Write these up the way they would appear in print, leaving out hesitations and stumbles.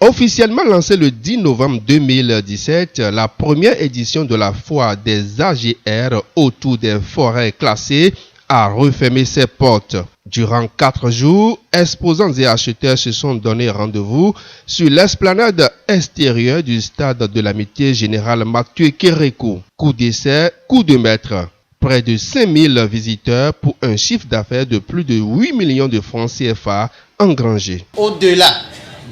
Officiellement lancée le 10 novembre 2017, la première édition de la foire des AGR autour des forêts classées a refermé ses portes. Durant 4 jours, exposants et acheteurs se sont donné rendez-vous sur l'esplanade extérieure du stade de l'amitié générale Mathieu Kérékou. Coup d'essai, coup de maître. Près de 5000 visiteurs pour un chiffre d'affaires de plus de 8 millions de francs CFA engrangés. Au-delà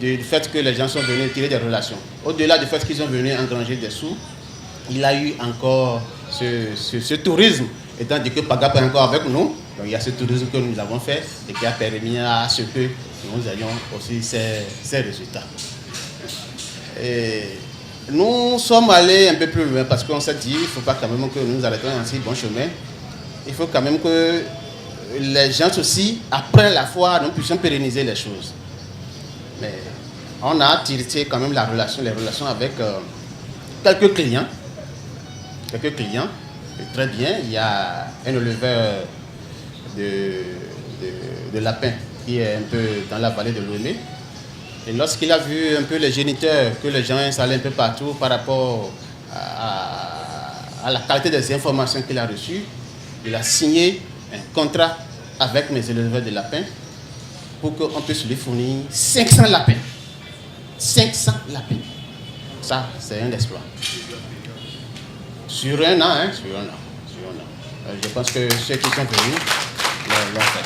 du fait que les gens sont venus tirer des relations, au-delà du fait qu'ils sont venus engranger des sous, il y a eu encore ce tourisme, étant donné que Pagap est encore avec nous. Donc il y a ce tourisme que nous avons fait et qui a permis à ce que nous ayons aussi ces résultats. Et nous sommes allés un peu plus loin parce qu'on s'est dit qu'il ne faut pas quand même que nous arrêtions dans ce bon chemin. Il faut quand même que les gens aussi, après la foire, nous puissions pérenniser les choses. Mais on a tiré quand même les relations avec quelques clients. Très bien, il y a un éleveur de lapins qui est un peu dans la vallée de Lomé. Et lorsqu'il a vu un peu les géniteurs que les gens installaient un peu partout par rapport à la qualité des informations qu'il a reçues, il a signé un contrat avec mes éleveurs de lapins pour qu'on puisse lui fournir 500 lapins. 500 lapins. Ça, c'est un exploit. Sur un an, sur un an. Je pense que ceux qui sont venus l'ont fait.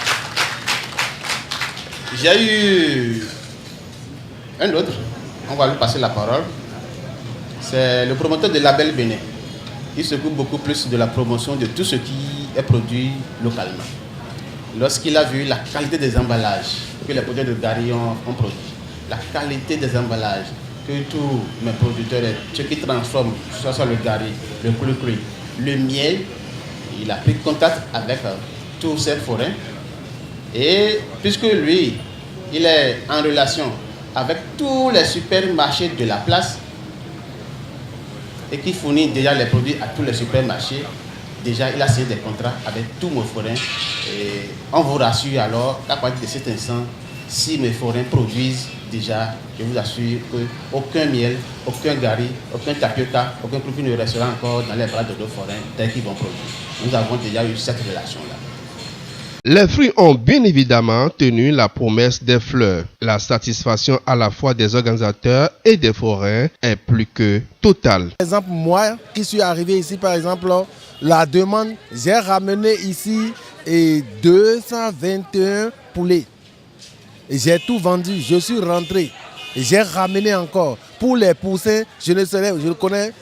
J'ai eu un autre, on va lui passer la parole. C'est le promoteur de Label Bénin. Il s'occupe beaucoup plus de la promotion de tout ce qui est produit localement. Lorsqu'il a vu la qualité des emballages que les producteurs de Gary ont produit, la qualité des emballages que tous mes producteurs, ceux qui transforment, que ce soit le Gary, le cru, le miel, il a pris contact avec tous ces forains. Et puisque lui, il est en relation avec tous les supermarchés de la place et qui fournit déjà les produits à tous les supermarchés, déjà il a signé des contrats avec tous mes forains. Et on vous rassure alors qu'à partir de cet instant, si mes forains produisent déjà, je vous assure qu'aucun miel, aucun gari, aucun tapioca, aucun produit ne restera encore dans les bras de nos forains dès qu'ils vont produire. Nous avons déjà eu cette relation-là. Les fruits ont bien évidemment tenu la promesse des fleurs. La satisfaction à la fois des organisateurs et des forains est plus que totale. Par exemple, moi qui suis arrivé ici, par exemple, la demande, j'ai ramené ici 221 poulets. J'ai tout vendu, je suis rentré. J'ai ramené encore. Pour les poussins, je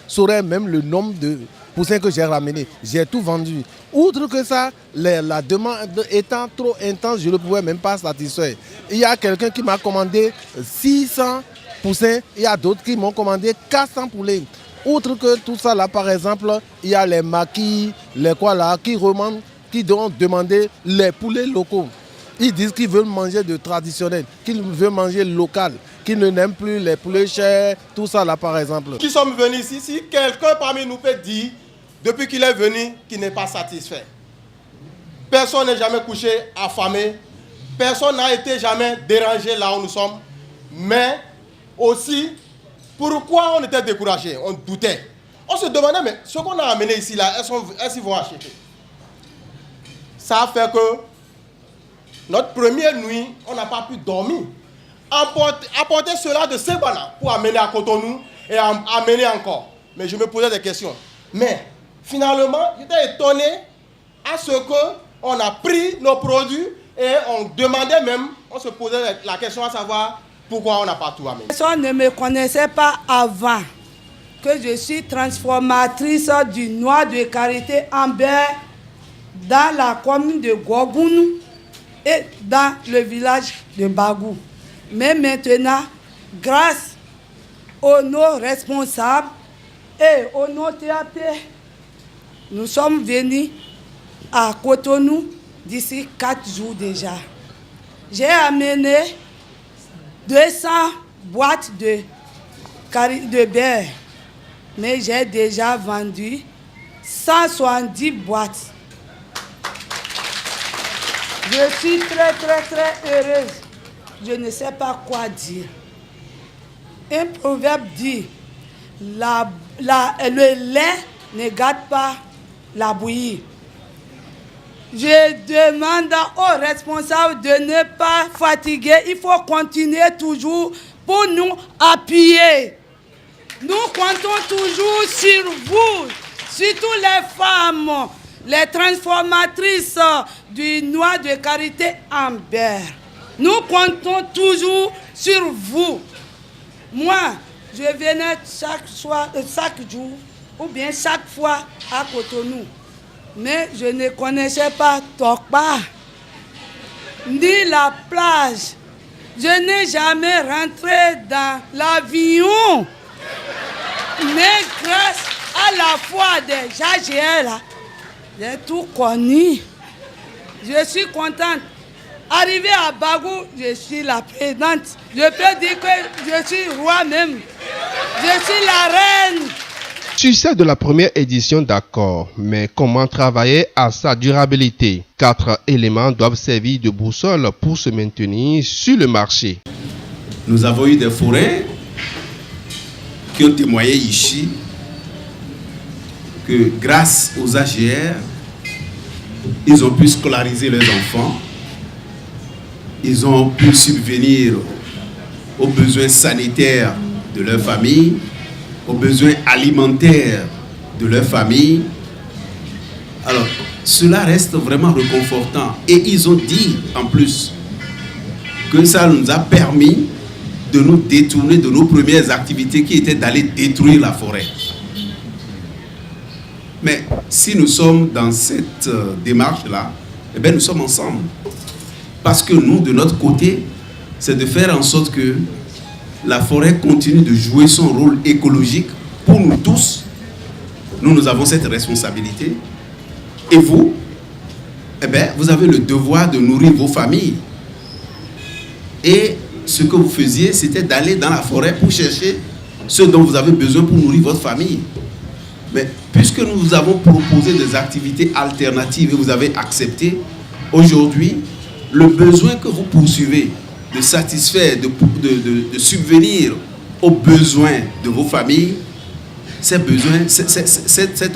saurais même le nombre de poussins que j'ai ramenés. J'ai tout vendu. Outre que ça, la demande étant trop intense, je ne pouvais même pas satisfaire. Il y a quelqu'un qui m'a commandé 600 poussins, il y a d'autres qui m'ont commandé 400 poulets. Outre que tout ça, là, par exemple, il y a les maquis, qui ont demandé les poulets locaux. Ils disent qu'ils veulent manger de traditionnel, qu'ils veulent manger local, qu'ils n'aiment plus les poulets chers, tout ça là par exemple. Qui sommes venus ici, si quelqu'un parmi nous peut dire, depuis qu'il est venu, qu'il n'est pas satisfait. Personne n'est jamais couché affamé, personne n'a été jamais dérangé là où nous sommes. Mais aussi, pourquoi on était découragé, on doutait. On se demandait, mais ce qu'on a amené ici là, est-ce qu'ils vont acheter? Ça a fait que notre première nuit, on n'a pas pu dormir. Apporter cela de Sebana pour amener à Cotonou et amener encore. Mais je me posais des questions. Mais finalement, j'étais étonné à ce qu'on a pris nos produits et on demandait même, on se posait la question à savoir pourquoi on n'a pas tout amené. Personne ne me connaissait pas avant que je suis transformatrice du noix de karité en beurre dans la commune de Gogounou et dans le village de Bagou. Mais maintenant, grâce aux nos responsables et aux nos TAP, nous sommes venus à Cotonou d'ici 4 jours déjà. J'ai amené 200 boîtes de beurre, mais j'ai déjà vendu 170 boîtes. Je suis très heureuse. Je ne sais pas quoi dire. Un proverbe dit, le lait ne gâte pas la bouillie. Je demande aux responsables de ne pas fatiguer. Il faut continuer toujours pour nous appuyer. Nous comptons toujours sur vous, surtout les femmes, les transformatrices du noix de karité en beurre. Nous comptons toujours sur vous. Moi, je venais chaque jour ou bien chaque fois à Cotonou. Mais je ne connaissais pas Tokpa, ni la plage. Je n'ai jamais rentré dans l'avion. Mais grâce à la foi des AGR, j'ai tout connu. Je suis contente. Arrivé à Bagou, je suis la présidente. Je peux dire que je suis roi même. Je suis la reine. Succès de la première édition, d'accord, mais comment travailler à sa durabilité? 4 éléments doivent servir de boussole pour se maintenir sur le marché. Nous avons eu des forêts qui ont témoigné ici que grâce aux AGR, ils ont pu scolariser leurs enfants, ils ont pu subvenir aux besoins sanitaires de leur famille, aux besoins alimentaires de leur famille. Alors, cela reste vraiment réconfortant. Et ils ont dit, en plus, que ça nous a permis de nous détourner de nos premières activités qui étaient d'aller détruire la forêt. Mais si nous sommes dans cette démarche-là, eh bien, nous sommes ensemble. Parce que nous, de notre côté, c'est de faire en sorte que la forêt continue de jouer son rôle écologique pour nous tous. Nous avons cette responsabilité. Et vous, eh bien, vous avez le devoir de nourrir vos familles. Et ce que vous faisiez, c'était d'aller dans la forêt pour chercher ce dont vous avez besoin pour nourrir votre famille. Mais puisque nous vous avons proposé des activités alternatives et vous avez accepté, aujourd'hui, le besoin que vous poursuivez de satisfaire, de subvenir aux besoins de vos familles, cet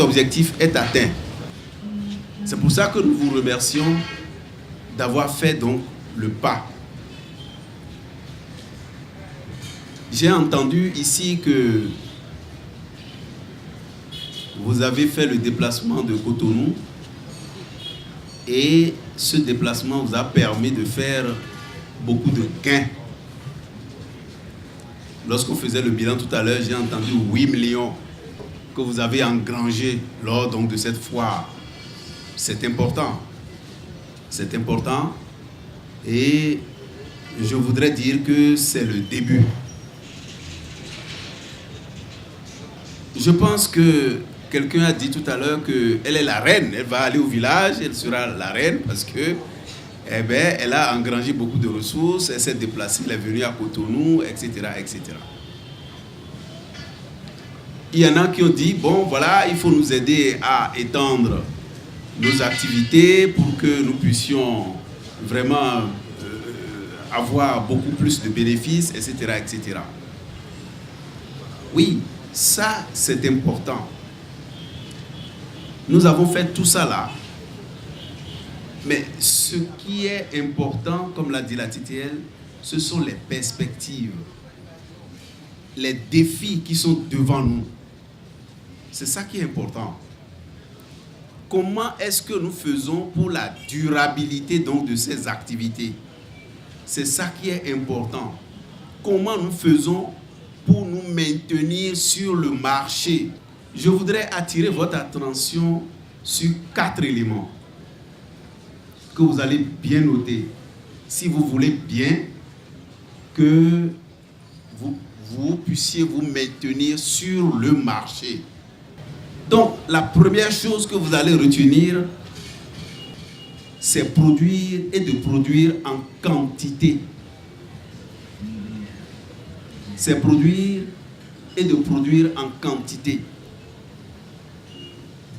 objectif est atteint. C'est pour ça que nous vous remercions d'avoir fait donc le pas. J'ai entendu ici que vous avez fait le déplacement de Cotonou et ce déplacement vous a permis de faire beaucoup de gains. Lorsqu'on faisait le bilan tout à l'heure, j'ai entendu 8 millions que vous avez engrangés lors donc de cette foire. C'est important. C'est important. Et je voudrais dire que c'est le début. Je pense que quelqu'un a dit tout à l'heure qu'elle est la reine. Elle va aller au village, elle sera la reine parce que eh bien, elle a engrangé beaucoup de ressources, elle s'est déplacée, elle est venue à Cotonou, etc., etc. Il y en a qui ont dit, bon, voilà, il faut nous aider à étendre nos activités pour que nous puissions vraiment avoir beaucoup plus de bénéfices, etc., etc. Oui, ça, c'est important. Nous avons fait tout ça là. Mais ce qui est important, comme l'a dit la TTL, ce sont les perspectives, les défis qui sont devant nous. C'est ça qui est important. Comment est-ce que nous faisons pour la durabilité donc de ces activités? C'est ça qui est important. Comment nous faisons pour nous maintenir sur le marché? Je voudrais attirer votre attention sur 4 éléments que vous allez bien noter, si vous voulez bien que vous puissiez vous maintenir sur le marché. Donc, la première chose que vous allez retenir, c'est produire et de produire en quantité. C'est produire et de produire en quantité.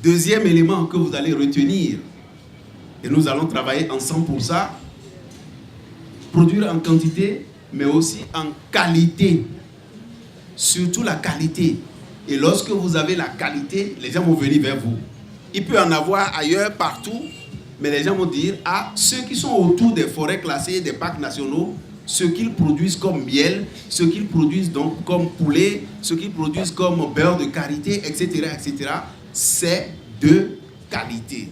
Deuxième élément que vous allez retenir, et nous allons travailler ensemble pour ça, produire en quantité, mais aussi en qualité. surtout la qualité. Et lorsque vous avez la qualité, les gens vont venir vers vous. Il peut en avoir ailleurs, partout, mais les gens vont dire, ah, ceux qui sont autour des forêts classées, des parcs nationaux, ce qu'ils produisent comme miel, ce qu'ils produisent donc comme poulet, ce qu'ils produisent comme beurre de karité, etc., c'est de qualité.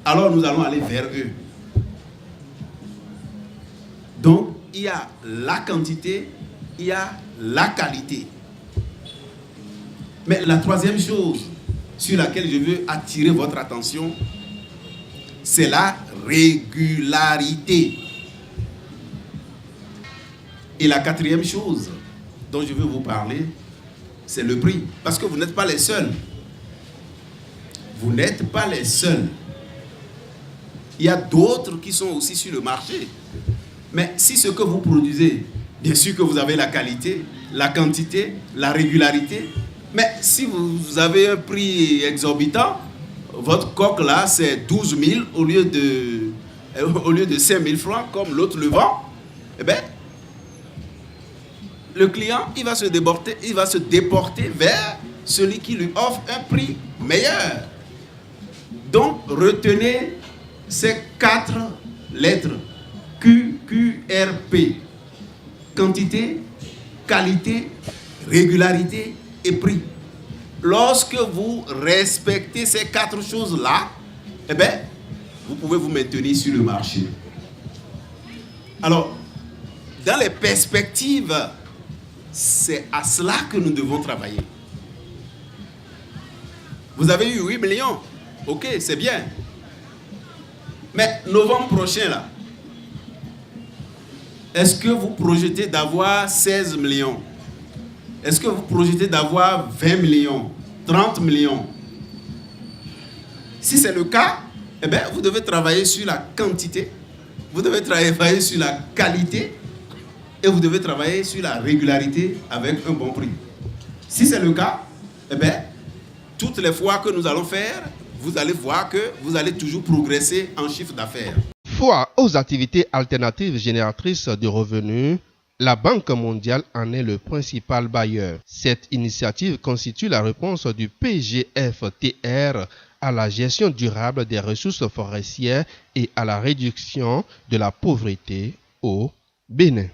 Alors nous allons aller vers eux. Donc, il y a la quantité, il y a la qualité. Mais la troisième chose sur laquelle je veux attirer votre attention, c'est la régularité. Et la quatrième chose dont je veux vous parler, c'est le prix. Parce que vous n'êtes pas les seuls. Vous n'êtes pas les seuls. Il y a d'autres qui sont aussi sur le marché. Mais si ce que vous produisez, bien sûr que vous avez la qualité, la quantité, la régularité, mais si vous avez un prix exorbitant, votre coque là, c'est 12 000 au lieu de 5 000 francs, comme l'autre le vend, eh bien, le client, il va se déporter vers celui qui lui offre un prix meilleur. Donc, retenez ces 4 lettres. QQRP. Quantité, qualité, régularité et prix. Lorsque vous respectez ces 4 choses-là, eh bien, vous pouvez vous maintenir sur le marché. Alors, dans les perspectives, c'est à cela que nous devons travailler. Vous avez eu 8 millions. Ok, c'est bien. Mais novembre prochain, là, est-ce que vous projetez d'avoir 16 millions? Est-ce que vous projetez d'avoir 20 millions, 30 millions? Si c'est le cas, eh bien, vous devez travailler sur la quantité, vous devez travailler sur la qualité et vous devez travailler sur la régularité avec un bon prix. Si c'est le cas, eh bien, toutes les fois que nous allons faire, vous allez voir que vous allez toujours progresser en chiffre d'affaires. Foire aux activités alternatives génératrices de revenus, la Banque mondiale en est le principal bailleur. Cette initiative constitue la réponse du PGFTR à la gestion durable des ressources forestières et à la réduction de la pauvreté au Bénin.